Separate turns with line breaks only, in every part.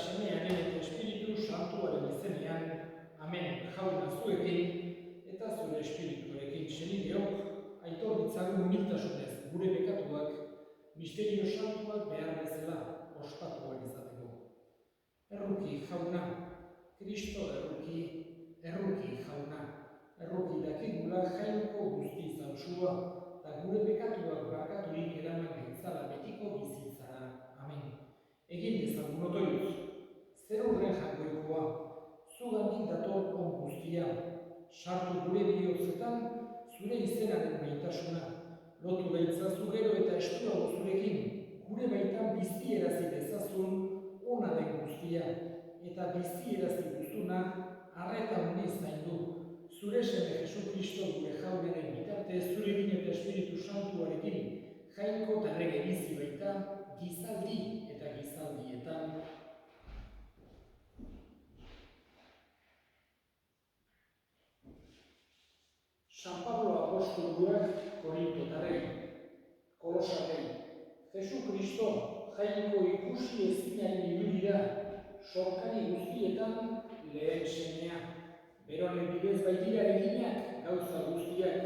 Semearen eta Espiritu Santuaren izenean, amen. Jauna zuekin eta zure espirituarekin senideok, aitor ditzagun humiltasunez gure bekatuak, misterio santuak behar bezala ospatuak izateko. Erruki jauna, Kristo erruki jauna, erruki dakigula jainko guzti zausua, eta gure bekatuak barkaturik eraman gaitzala betiko bizitzara. Amen. Egin dezagun otoiuz, zer horren jakoikoa, zugandik dator on guztia, sartu gure bihotzetan, zure izenaren maitasuna, lotu gaitzazu gero eta esturago zurekin, gure baitan bizierazi dezazun ona den guztia, eta bizierazi guztuna arreta honez zaindu, zure seme Jesu Kristo gure jaunaren bitartez, zurekin eta Espiritu Santuarekin, jainko eta errege bizi baita, gizaldi eta gizaldietan. San Pablo apostoluak Korintotarrei, Kolosarrei, Jesu Kristo jainko ikusi ezinaren irudira, sorkari guztietan lehen semea. Beronen bidez baitira eginak gauza guztiak,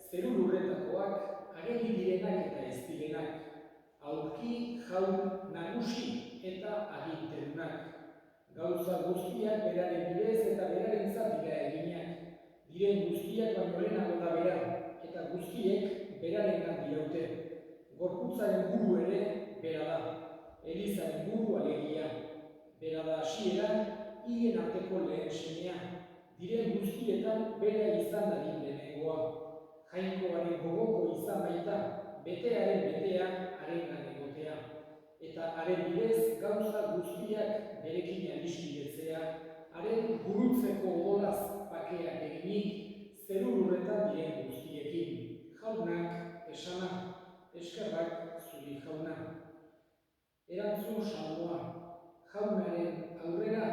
zeru lurretakoak, ageri direnak eta ez direnak, aurki, jaun, nagusi eta aginterunak. Gauza guztiak beraren bidez eta beraren dira eginak, diren guztiak baino lehenago da bera, eta guztiek berarengan diraute. Gorputzaren buru ere bera da, Elizaren buru alegia, bera da hasieran, higen arteko lehen semea, diren guztietan bera izan dadin lehenengoa. Jainkoaren gogoko izan baita, betearen betea, harengan egotea. Eta haren bidez gauza guztiak berekin adiskidetzea, haren burutzeko odolaz bakeak eginik, zeru lurretan diren guztiekin. Jaunak esana, eskerrak zuri jauna. Erantzun salmoa, jaunaren aurrera,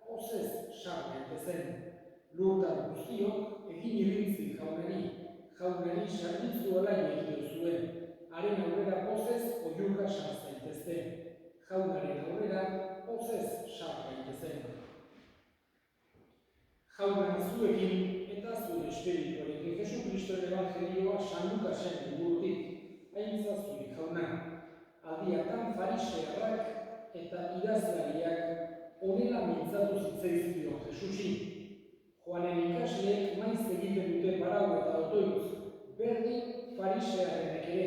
pozez sar gaitezen. Lurtan guztiok egin irrintzi jaunari sarbitzu alai egio zuen. Haren aurrera pozez oiurka sar zaitezte. Jaunaren aurrera pozez sar gaitezen. Jauna zuekin eta zure espirituarekin Jesu Kristoren evangelioa San Lukasen liburutik, haintza zure jauna. Aldiatan farisearrak eta idazlariak honela mintzatu zitzaizkio Jesusi. Joanen ikasleek maiz egiten dute barau eta otoitz, berdin farisearrenek ere,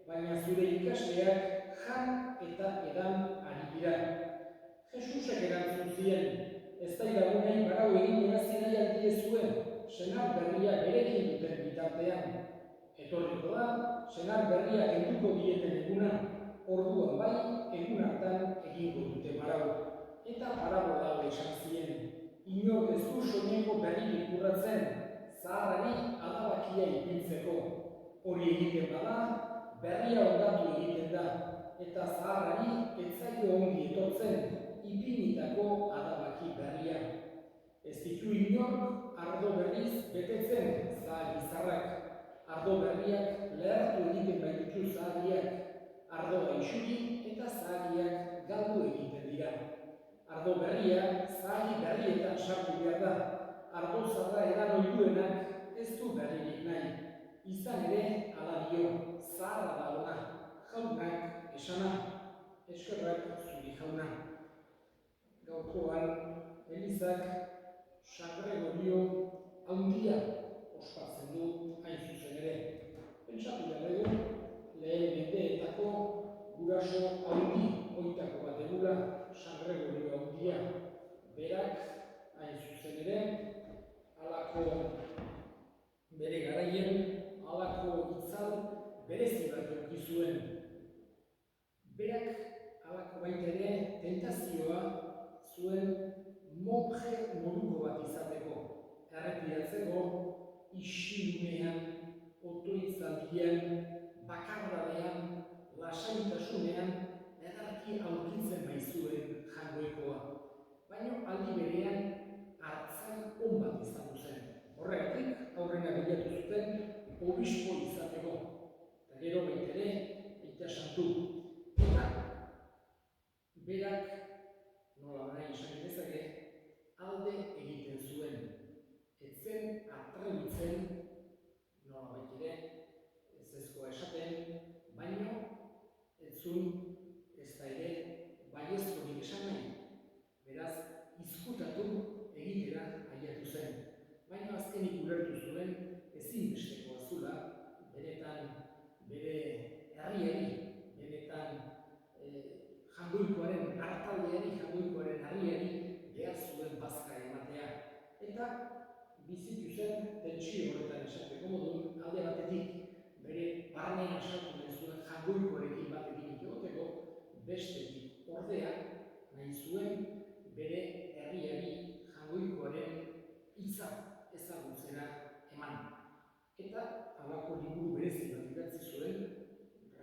baina zure ikasleak jan eta edan ari dira. Jesusek erantzun zien, ez daidagunei barau egin erazi nahi aldie zuen, senar berria berekin duten bitartean. Etorriko da, senar berria kenduko dieten eguna, orduan bai, egun hartan egingo dute barau. Eta parabola hau esan zien, inork ez du soineko berririk urratzen, zaharrari adabakia ipintzeko. Hori egiten bada, berria ondatu egiten da, eta zaharrari ez zaio ongi etortzen, ipinitako adabaki berria. Ez ditu inork ardo berriz betetzen zahar izarrak. Ardo berriak lehertu egiten baititu zahariak, ardoa isuri eta zahariak galdu egiten dira. Ardo berria zahari berrietan sartu behar da, ardo zaharra edan oiduenak ez du berririk nahi. Izan ere, ala dio, zaharra da ona, jaunak esana, eskerrak zuri jauna. Gaurkoan, Elizak San Gregorio handia ospatzen du hain zuzen ere. Pentsatu behar dugu, lehen mendeetako guraso handi oitako bat egula San Gregorio handia. Berak hain zuzen ere, halako bere garaien, halako itzal berezi bat eduki zuen. Berak halako baita ere tentazioa zuen monje moduko bat izateko, erretiratzeko, isilunean, otoitzaldian, bakardadean, lasaitasunean, edarki aurkitzen baizuen jangoikoa. Baina aldi berean, hartzain on bat izan zen. Horregatik, aurrena bilatu zuten, obispo izateko. Eta gero baita ere, aita santu. Eta berak zuen ez da ere baiezkorik esan nahi. Beraz, izkutatu egitera aiatu zen. Baina azkenik ulertu zuen ezinbestekoa zula, benetan bere herriari, benetan jangoikoaren hartaldeari, jangoikoaren harriari behar zuen bazka ematea. Eta bizitu zen tentsio horretan esateko modun, alde batetik bere barnean sartu nahi zuen jangoikoarekin batekin egoteko, bestetik ordea nahi zuen bere herriari jangoikoaren hitza ezagutzera eman. Eta halako liburu berezi bat idatzi zuen,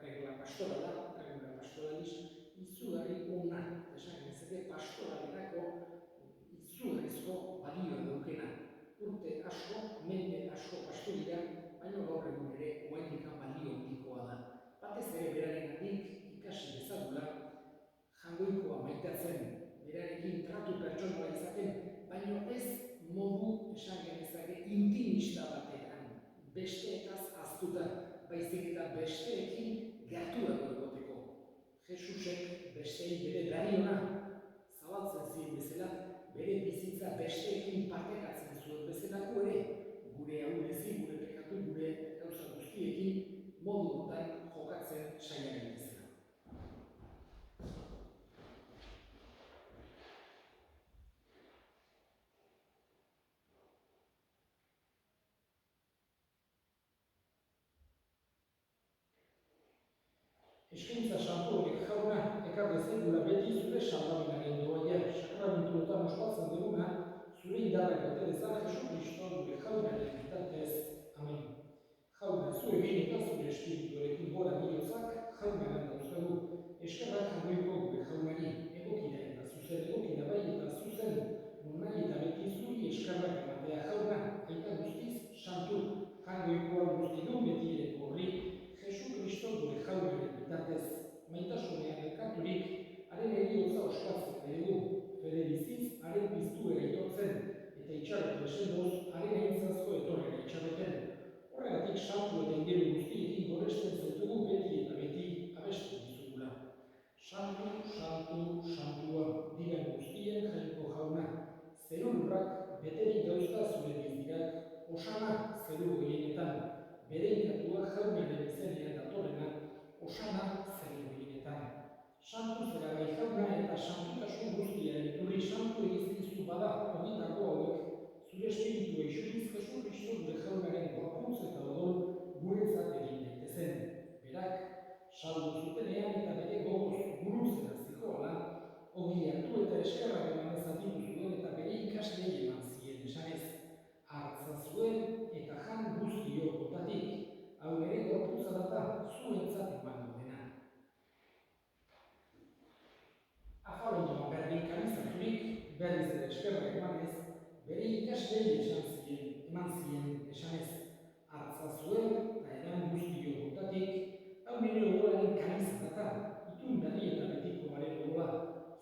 regla pastoralis, izugarri ona, esan genezake pastoralerako izugarrizko balioa daukena. Urte asko, mende asko pastorira, baina gaur egun ere oraindik balio handikoa da. Batez ere berarengatik ikasi dezagula jangoikoa maitatzen, berarekin tratu pertsonala izaten, baina ez modu esan genezake intimista batean, besteetaz ahaztuta, baizik eta besteekin gertuago egoteko. Jesusek besteei bere dariona zabaltzen ziren bezala, bere bizitza besteekin partekatzen zuen bezalako ere, gure ahulezi, gure pekatu, gure gauza guztiekin modu honetan jokatzen saiaren bezala. Eskaintza santu horiek jauna, ekar dezakegula beti zure salbaminaren doaia, sakramentuetan ospatzen duguna, zure indarrak bete dezan Jesu Kristo gure jaunaren bitartez. Amen. Jauna, zu egin eta zure espirituarekin gora bihotzak jaunaren dauzkagu. Eskerrak jangoiko gure jaunari, egokina eta zuzen egokina bai eta zuzen, nahi eta beti zuri eskerrak ematea jauna, aita guztiz santu, jangoikoa guztidun beti ere horri, Jesu Kristo gure jaunaren bitartez, maitasunean elkarturik, haren eriotza ospatzen dugu, bere biziz haren piztuera aitortzen, eta itxarotu esendoz, haren aintzazko etorrera itxaroten. Horregatik santu eta ingelu guztiekin goresten zaitugu beti eta beti abestu dizugula. Santu, santu, santua, diren guztien jainko jauna, zeru lurrak beterik dauzka zure bizdirak, osana zeru goienetan, bere inkatua jaunaren izenean datorrena, osana zeru goienetan. Santu zera bai jauna eta santutasun guztiaren iturri santu egizkizu bada oditako hauek, zure espiritua isuriz Jesu Kristo gure jaunaren gorpuntz eta odol guretzat egin daitezen. Berak, saldu zutenean eta bere gogoz guruzera zijoala, ogi hartu eta eskerrak eman ezatitu zuen eta bere ikaslei eman zien esanez. Hartza zuen eta jan guztiok botatik, hau ere gorputza data zuentzat eman dena. Afalondoa berdin kanizaturik, berriz ere eskerrak emanez, bere ikaslei eman zien esanez. Hartza zuen eta edan guztiok botatik, hau nire odolaren kanizatata, itun berri eta betiko baren odola,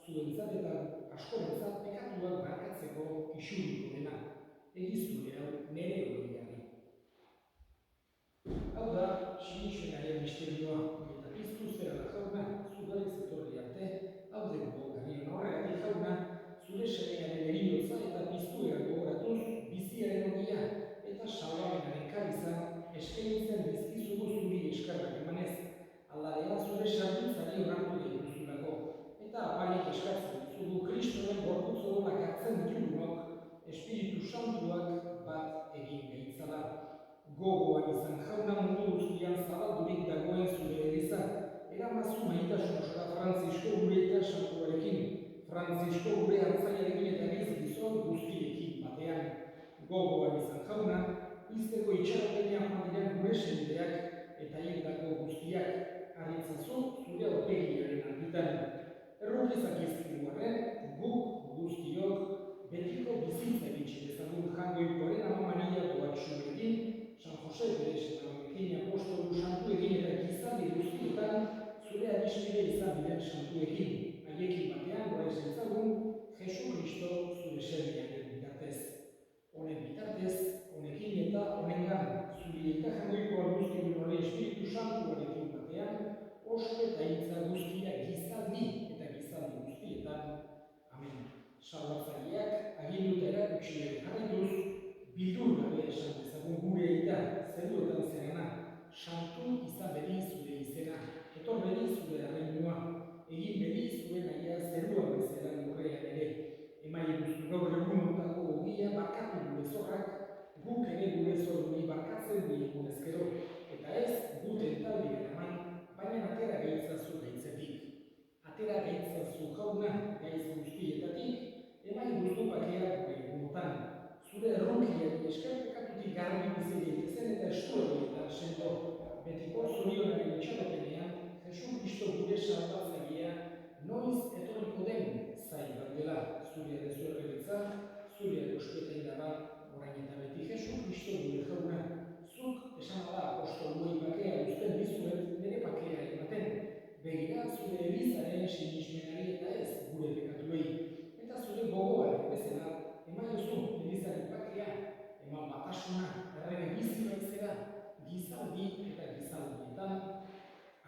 zuentzat eta askorentzat pekatuak barkatzeko isuriko dena. Egiztune hau nire horiari. Hau da, sinitsuenaren misterioa, eta piztu zera da jauna, zudariz etorri arte, hau dugu garen horregatik jauna, zure semearen eriotza eta piztuera gogoratuz, biziaren ogia eta salbamenaren kariza, eskaintzen dizkizugu zuri eskarrak emanez, aldarea zure sartuntzari onartu duzulako, eta apalik eskatzen dizugu Kristoren gorputz odolak hartzen ditugunok, Espiritu Santuak bat egin behitzala. Gogoan izan jauna mundu guztian zabaldurik dagoen zure eliza, eramazu maitasun osora Frantzisko gure eta santuarekin, Frantzisko gure hartzaiarekin eta giz gizon guztiekin batean. Gogoan izan jauna, izteko itxaropenean familian gure sendeak eta hildako guztiak, harritzazu zure aurpegiaren argitan. Errokizak izkiru arren, guk guztiok, betiko bizitza bitxi dezagun jangoikoaren ama Maria Doatxuekin, San Jose bere senamarekin apostolu santuekin eta gizaldi guztietan zure adiskide izan diren santuekin. Haiekin batean gora ezentzagun, Jesu Kristo zure semearen bitartez. Honen bitartez, honekin eta honengan, zuri eta jangoikoa guztien hori Espiritu Santuarekin batean, oso eta hitza guzti betiko zorionaren itxaropenean, Jesu Kristo gure salbatzailea noiz etorriko den zai gaudela, zuria dezu errebitza, zuria eusketa indaba, orain eta beti Jesu Kristo gure jauna. Zuk esan da apostoluei bakea uzten dizuet bere bakea ematen. Begira zure elizaren sinismenari eta ez gure pekatuei. Eta zure gogoaren bezala, eman jozu elizaren bakea, eman batasuna, errege bizi baitzera, gizaldi eta gizaldietan,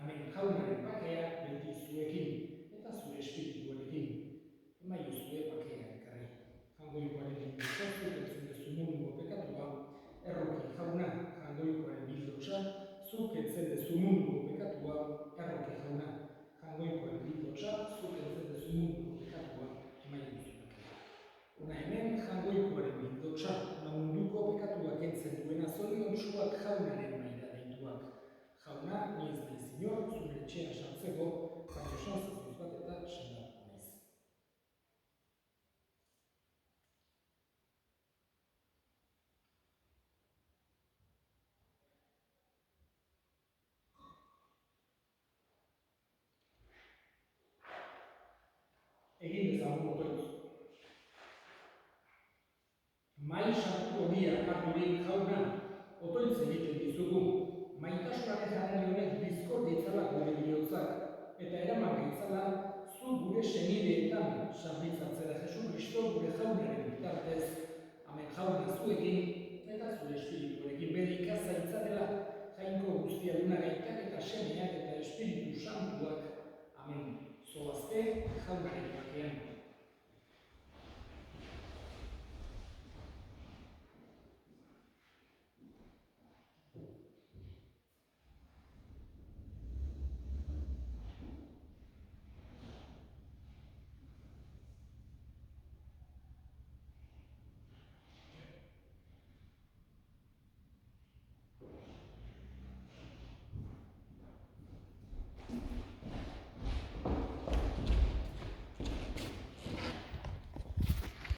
amen jaunaren bakea beti zuekin, eta zure espirituarekin. Eman jozue bakea ekarri. Jangoikoaren bildotza, entzun dezu munduko pekatua, erroki jauna, jangoikoaren bildotza, zuk entzun dezu munduko pekatua, erroki jauna. Jangoikoaren bildotza, zuk entzun dezu munduko pekatua, eman jozu bakea. Hona hemen jangoikoaren bildotza, munduko pekatua kentzen duena zoriontsuak jaunaren maila deituak. Jauna, ni ez naiz inor, zure etxean sartzeko, baina santzazuz bat eta sendatuko naiz. Egin dezagun otoitz. Mai sartuko dia harturik jauna,